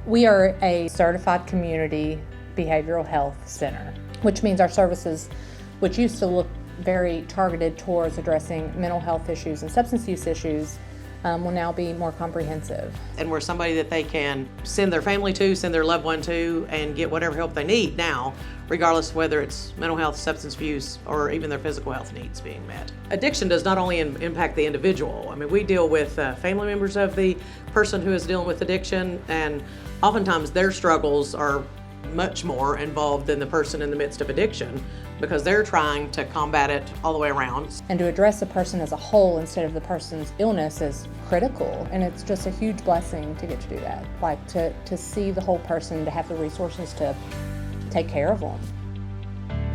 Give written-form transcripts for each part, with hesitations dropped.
We are a certified community behavioral health center, which means our services, which used to look very targeted towards addressing mental health issues and substance use issues, will now be more comprehensive. And we're somebody that they can send their family to, send their loved one to, and get whatever help they need now, regardless of whether it's mental health, substance abuse, or even their physical health needs being met. Addiction does not only impact the individual. I mean, we deal with family members of the person who is dealing with addiction, and oftentimes their struggles are much more involved than the person in the midst of addiction, because they're trying to combat it all the way around. And to address a person as a whole instead of the person's illness is critical, and it's just a huge blessing to get to do that. Like to see the whole person, to have the resources to take care of them.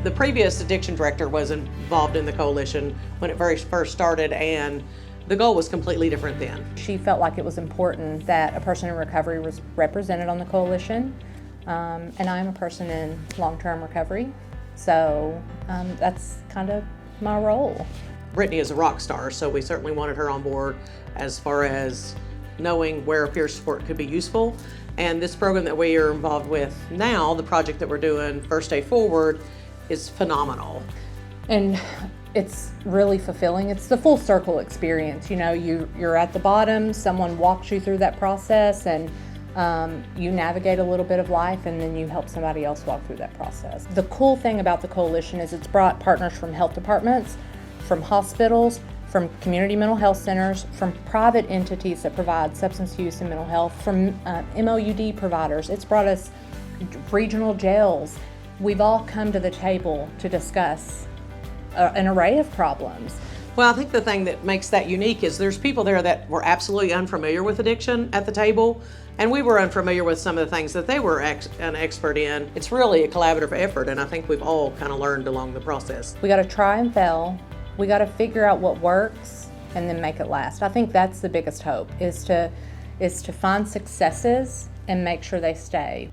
The previous addiction director was involved in the coalition when it very first started, and the goal was completely different then. She felt like it was important that a person in recovery was represented on the coalition, and I'm a person in long-term recovery. So that's kind of my role. Brittany is a rock star, so we certainly wanted her on board as far as knowing where peer support could be useful. And this program that we are involved with now, the project that we're doing, First Day Forward, is phenomenal. And it's really fulfilling. It's the full circle experience. You know, you're at the bottom, someone walks you through that process, and you navigate a little bit of life, and then you help somebody else walk through that process. The cool thing about the coalition is it's brought partners from health departments, from hospitals, from community mental health centers, from private entities that provide substance use and mental health, from MOUD providers. It's brought us regional jails. We've all come to the table to discuss an array of problems. Well, I think the thing that makes that unique is there's people there that were absolutely unfamiliar with addiction at the table, and we were unfamiliar with some of the things that they were an expert in. It's really a collaborative effort, and I think we've all kind of learned along the process. We got to try and fail. We got to figure out what works and then make it last. I think that's the biggest hope, is to find successes and make sure they stay.